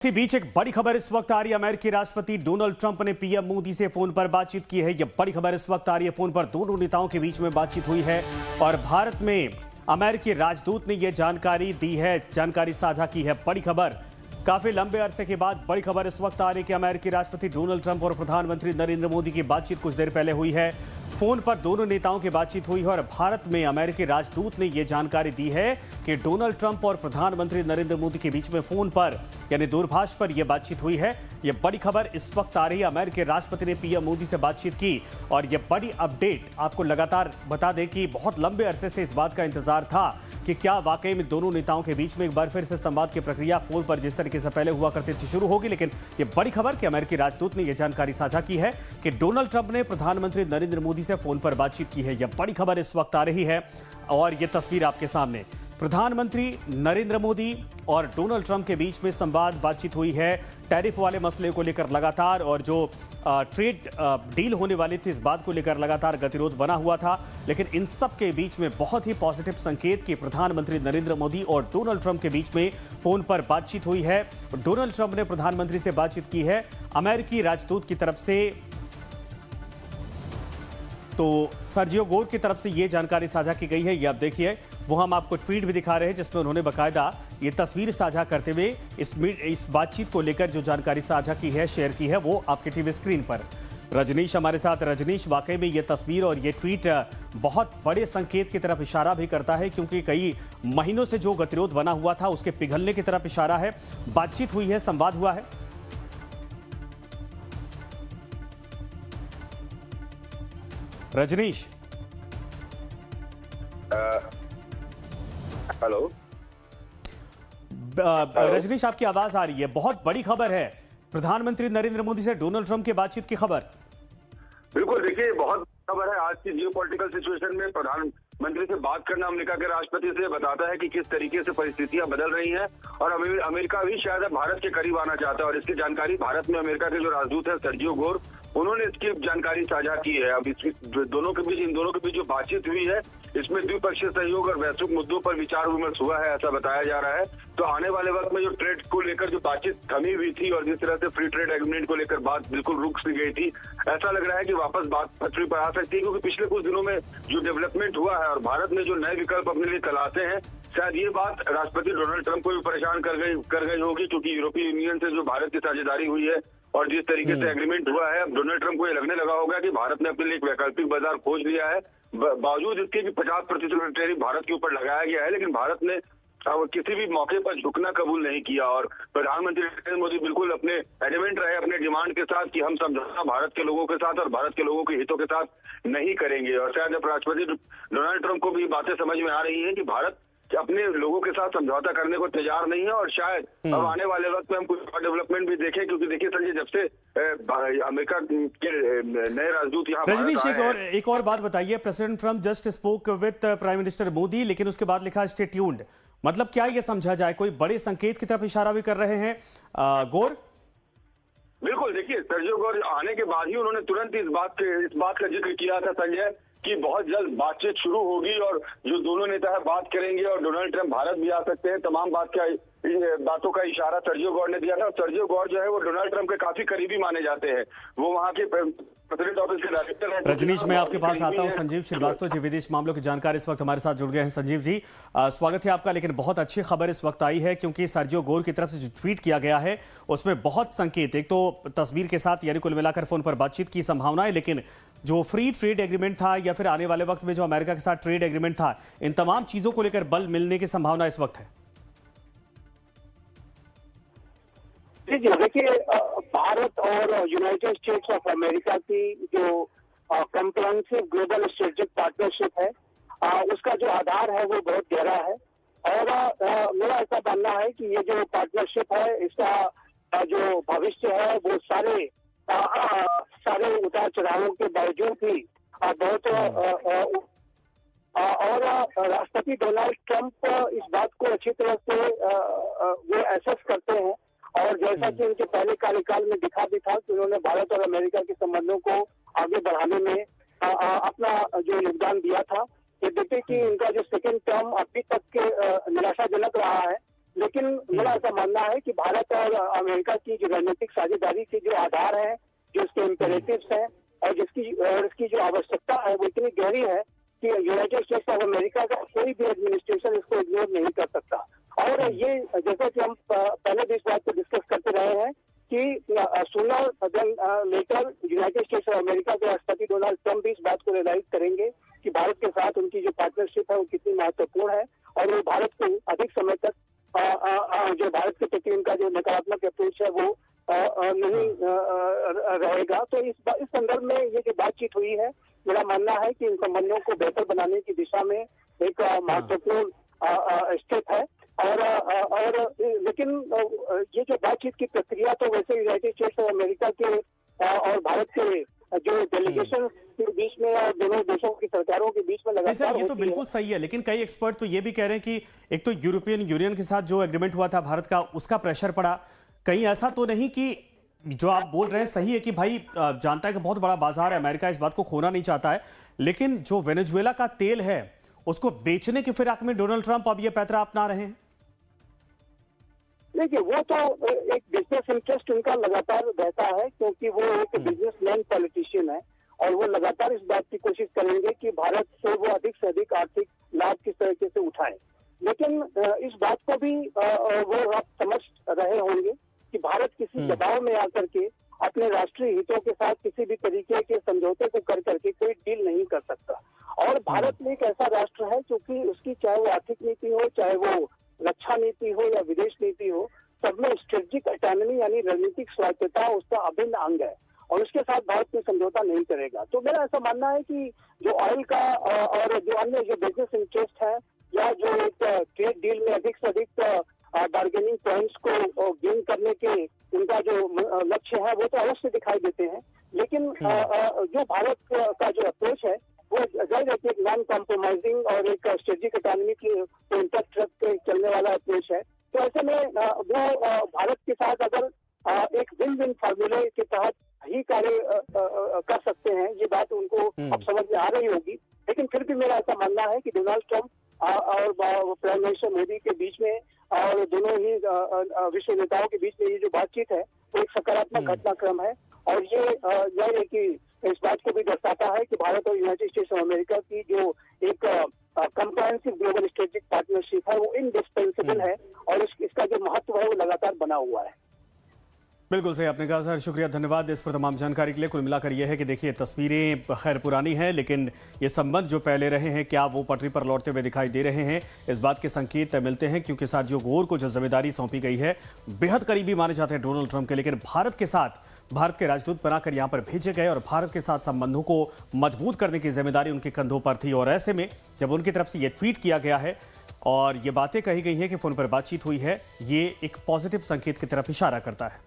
इसी बीच एक बड़ी खबर इस वक्त आ रही है। अमेरिकी राष्ट्रपति डोनाल्ड ट्रंप ने पीएम मोदी से फोन पर बातचीत की है। यह बड़ी खबर इस वक्त आ रही है। फोन पर दोनों नेताओं के बीच में बातचीत हुई है और भारत में अमेरिकी राजदूत ने यह जानकारी दी है, जानकारी साझा की है। बड़ी खबर, काफी लंबे अरसे के बाद बड़ी खबर इस वक्त आ रही है कि अमेरिकी राष्ट्रपति डोनाल्ड ट्रंप और प्रधानमंत्री नरेंद्र मोदी की बातचीत कुछ देर पहले हुई है। फोन पर दोनों नेताओं की बातचीत हुई है और भारत में अमेरिकी राजदूत ने यह जानकारी दी है कि डोनाल्ड ट्रंप और प्रधानमंत्री नरेंद्र मोदी के बीच में फोन पर यानी दूरभाष पर यह बातचीत हुई है। यह बड़ी खबर इस वक्त आ रही है। अमेरिकी राष्ट्रपति ने पीएम मोदी से बातचीत की और यह बड़ी अपडेट आपको लगातार बता दें कि बहुत लंबे अरसे से इस बात का इंतजार था कि क्या वाकई में दोनों नेताओं के बीच में एक बार फिर से संवाद की प्रक्रिया फोन पर जिस तरीके से पहले हुआ करती थी शुरू होगी। लेकिन यह बड़ी खबर कि अमेरिकी राजदूत ने यह जानकारी साझा की है कि डोनाल्ड ट्रंप ने प्रधानमंत्री नरेंद्र मोदी से फोन पर बातचीत की है। यह बड़ी खबर इस वक्त आ रही है और यह तस्वीर आपके सामने, प्रधानमंत्री नरेंद्र मोदी और डोनाल्ड ट्रंप के बीच में संवाद बातचीत हुई है टैरिफ वाले मसले को लेकर लगातार, और जो ट्रेड डील होने वाली थी इस बात को लेकर लगातार गतिरोध बना हुआ था। लेकिन इन सब के बीच में बहुत ही पॉजिटिव संकेत कि प्रधानमंत्री नरेंद्र मोदी और डोनाल्ड ट्रंप के बीच में फोन पर बातचीत हुई है। डोनाल्ड ट्रंप ने प्रधानमंत्री से बातचीत की है। अमेरिकी राजदूत की तरफ से तो सर्जियो गोर की तरफ से यह जानकारी साझा की गई है। ये आप देखिए, वो हम आपको ट्वीट भी दिखा रहे हैं जिसमें उन्होंने बाकायदा ये तस्वीर साझा करते हुए इस बातचीत को लेकर जो जानकारी साझा की है, शेयर की है, वो आपके टीवी स्क्रीन पर रजनीश हमारे साथ। रजनीश, वाकई में ये तस्वीर और ये ट्वीट बहुत बड़े संकेत की तरफ इशारा भी करता है, क्योंकि कई महीनों से जो गतिरोध बना हुआ था उसके पिघलने की तरफ इशारा है। बातचीत हुई है, संवाद हुआ है। रजनीश, हेलो रजनीश, आपकी आवाज आ रही है। बहुत बड़ी खबर है, प्रधानमंत्री नरेंद्र मोदी से डोनाल्ड ट्रंप की बातचीत की खबर। बिल्कुल, देखिए बहुत खबर है। आज की जियोपॉलिटिकल सिचुएशन में प्रधानमंत्री से बात करना अमेरिका के राष्ट्रपति से बताता है कि किस तरीके से परिस्थितियां बदल रही हैं और अमेरिका भी शायद अब भारत के करीब आना चाहता है। और इसकी जानकारी भारत में अमेरिका के जो राजदूत है सर्जियो गोर, उन्होंने इसकी जानकारी साझा की है। अब इन दोनों के बीच जो बातचीत हुई है इसमें द्विपक्षीय सहयोग और वैश्विक मुद्दों पर विचार विमर्श हुआ है, ऐसा बताया जा रहा है। तो आने वाले वक्त में जो ट्रेड को लेकर जो बातचीत थमी हुई थी और जिस तरह से फ्री ट्रेड एग्रीमेंट को लेकर बात बिल्कुल रुक सी गई थी, ऐसा लग रहा है कि वापस बात पटरी पर आ सकती है, क्योंकि पिछले कुछ दिनों में जो डेवलपमेंट हुआ है और भारत ने जो नए विकल्प अपने लिए तलाशे हैं, शायद ये बात राष्ट्रपति डोनाल्ड ट्रंप को भी परेशान कर गई होगी, क्योंकि यूरोपीय यूनियन से जो भारत की साझेदारी हुई है और जिस तरीके से एग्रीमेंट हुआ है, अब डोनाल्ड ट्रंप को ये लगने लगा होगा कि भारत ने अपने लिए एक वैकल्पिक बाजार खोज लिया है। बावजूद इसके कि 50% टैरिफ भारत के ऊपर लगाया गया है, लेकिन भारत ने किसी भी मौके पर झुकना कबूल नहीं किया। और प्रधानमंत्री नरेंद्र मोदी बिल्कुल अपने एडमेंट रहे अपने डिमांड के साथ कि हम समझौता भारत के लोगों के साथ और भारत के लोगों के हितों के साथ नहीं करेंगे। और शायद अब राष्ट्रपति डोनाल्ड ट्रंप को भी बातें समझ में आ रही है कि भारत अपने लोगों के साथ समझौता करने को तैयार नहीं है। और शायद अब आने वाले वक्त में हम कुछ और डेवलपमेंट भी देखें, क्योंकि देखिए संजय, जब से अमेरिका के नए राजदूत यहाँ रजनीश, एक और बात बताइए। President Trump just spoke with prime minister Modi, लेकिन उसके बाद लिखा स्टे ट्यून्ड, मतलब क्या ये समझा जाए कोई बड़े संकेत की तरफ इशारा भी कर रहे हैं गोर? बिल्कुल, देखिए सर्जियो गोर आने के बाद ही उन्होंने तुरंत इस बात का जिक्र किया था संजय कि बहुत जल्द बातचीत शुरू होगी और जो दोनों नेता है बात करेंगे और डोनाल्ड ट्रंप भारत भी आ सकते हैं। तमाम बातों का इशारा सर्जियो गोर ने दिया था। सर्जियो गोर जो है वो डोनाल्ड ट्रंप के काफी करीबी माने जाते हैं। वो वहां के प्रेसिडेंट ऑफिस के डायरेक्टर हैं। रजनीश, मैं आपके पास आता हूं। संजीव श्रीवास्तव जी, विदेश मामलों की जानकार इस वक्त हमारे साथ जुड़ गए हैं। संजीव जी, स्वागत है आपका। लेकिन बहुत अच्छी खबर इस वक्त आई है, क्योंकि सर्जियो गोर की तरफ से जो ट्वीट किया गया है उसमें बहुत संकेत, एक तो तस्वीर के साथ यानी कुल मिलाकर फोन पर बातचीत की संभावनाएं, लेकिन जो फ्री ट्रेड एग्रीमेंट था या फिर आने वाले वक्त में जो अमेरिका के साथ ट्रेड एग्रीमेंट था, इन तमाम चीजों को लेकर बल मिलने की संभावना इस वक्त है। जी, देखिए भारत और यूनाइटेड स्टेट्स ऑफ अमेरिका की जो कॉम्प्रिहेंसिव ग्लोबल स्ट्रेटेजिक पार्टनरशिप है, उसका जो आधार है वो बहुत गहरा है। और मेरा ऐसा मानना है कि ये जो पार्टनरशिप है इसका जो भविष्य है वो सारे उतार चढ़ावों के बावजूद भी बहुत और राष्ट्रपति डोनाल्ड ट्रंप इस बात को अच्छी तरह से वो एसेस करते हैं। और जैसा कि उनके पहले कार्यकाल में दिखा भी था कि उन्होंने भारत और अमेरिका के संबंधों को आगे बढ़ाने में अपना जो योगदान दिया था। ये देखिए कि उनका जो सेकेंड टर्म अभी तक के निराशाजनक रहा है। लेकिन मेरा ऐसा मानना है कि भारत और अमेरिका की जो रणनीतिक साझेदारी के जो आधार है, जो इसके इम्पेरेटिव्स हैं और इसकी जो आवश्यकता है वो इतनी गहरी है कि यूनाइटेड स्टेट्स ऑफ अमेरिका का कोई भी एडमिनिस्ट्रेशन इसको इग्नोर नहीं कर सकता। और ये जैसा कि हम पहले भी इस बात को डिस्कस करते रहे हैं कि sooner than later United States of America के राष्ट्रपति डोनाल्ड ट्रंप भी इस बात को रियलाइज करेंगे कि भारत के साथ उनकी जो पार्टनरशिप है वो कितनी महत्वपूर्ण है और वो भारत को अधिक समय तक जो भारत के प्रति उनका जो नकारात्मक अप्रोच है वो नहीं रहेगा। तो इस संदर्भ में ये जो बातचीत हुई है, मेरा मानना है कि इन संबंधों को बेहतर बनाने की दिशा में एक महत्वपूर्ण स्टेप है। और लेकिन ये जो बातचीत की प्रक्रिया तो वैसे यूनाइटेड स्टेट्स ऑफ अमेरिका के और भारत के जो डेलीगेशन के बीच में और दोनों देशों की सरकारों के बीच में लगातार ये तो बिल्कुल सही है, लेकिन कई एक्सपर्ट तो ये भी कह रहे हैं कि एक तो यूरोपियन यूनियन के साथ जो एग्रीमेंट हुआ था भारत का, उसका प्रेशर पड़ा। कहीं ऐसा तो नहीं कि जो आप बोल रहे हैं सही है कि भाई जानता है कि बहुत बड़ा बाजार है, अमेरिका इस बात को खोना नहीं चाहता है, लेकिन जो वेनेजुएला का तेल है उसको बेचने की फिराक में डोनाल्ड ट्रंप अब ये पैतरा अपना रहे हैं। देखिए, वो तो एक बिजनेस इंटरेस्ट उनका लगातार रहता है, क्योंकि वो एक बिजनेसमैन पॉलिटिशियन है और वो लगातार इस बात की कोशिश करेंगे कि भारत से वो अधिक से अधिक आर्थिक लाभ किस तरीके से उठाएं। लेकिन इस बात को भी वो आप समझ रहे होंगे कि भारत किसी दबाव में आकर के अपने राष्ट्रीय हितों के साथ किसी भी तरीके के समझौते को कर करके कोई डील नहीं कर सकता। और भारत में एक ऐसा राष्ट्र है क्योंकि उसकी चाहे वो आर्थिक नीति हो, चाहे वो रक्षा नीति हो या विदेश नीति हो, सब में स्ट्रेटेजिक ऑटोनॉमी यानी रणनीतिक स्वायत्तता उसका अभिन्न अंग है और उसके साथ भारत कोई समझौता नहीं करेगा। तो मेरा ऐसा मानना है कि जो ऑयल का और जो अन्य जो बिजनेस इंटरेस्ट है या जो एक ट्रेड डील में अधिक से अधिक बार्गेनिंग पॉइंट्स को गेन करने के उनका जो लक्ष्य है वो तो अवश्य दिखाई देते हैं। लेकिन जो भारत का जो अप्रोच है वो जाहिर है कि एक नॉन कॉम्प्रोमाइजिंग और एक स्ट्रेटेजिक इकोनॉमी की इंटरेस्ट रख के चलने वाला अप्रोच है। तो ऐसे में वो भारत के साथ अगर एक विन विन फार्मूले के तहत ही कार्य कर सकते हैं, ये बात उनको अब समझ में आ रही होगी। लेकिन फिर भी मेरा ऐसा मानना है कि डोनाल्ड ट्रंप और प्राइम मिनिस्टर मोदी के बीच में और दोनों ही विश्व नेताओं के बीच में ये जो बातचीत है वो एक सकारात्मक घटनाक्रम है और ये जाहिर है कि इस बात को भी दर्शाता है कि भारत और यूनाइटेड स्टेट्स ऑफ अमेरिका की जो एक कंप्रेहेंसिव ग्लोबल स्ट्रेटेजिक पार्टनरशिप है वो इनडिस्पेंसेबल है और इसका जो महत्व है वो लगातार बना हुआ है। बिल्कुल सही आपने कहा सर, शुक्रिया, धन्यवाद इस पर तमाम जानकारी के लिए। कुल मिलाकर यह है कि देखिए तस्वीरें खैर पुरानी हैं, लेकिन ये संबंध जो पहले रहे हैं क्या वो पटरी पर लौटते हुए दिखाई दे रहे हैं, इस बात के संकेत मिलते हैं क्योंकि सर्जियो गोर को जो जिम्मेदारी सौंपी गई है बेहद करीबी माने जाते हैं डोनाल्ड ट्रंप के, लेकिन भारत के साथ भारत के राजदूत बनाकर यहाँ पर भेजे गए और भारत के साथ संबंधों को मजबूत करने की जिम्मेदारी उनके कंधों पर थी। और ऐसे में जब उनकी तरफ से ये ट्वीट किया गया है और ये बातें कही गई हैं कि फोन पर बातचीत हुई है, ये एक पॉजिटिव संकेत की तरफ इशारा करता है।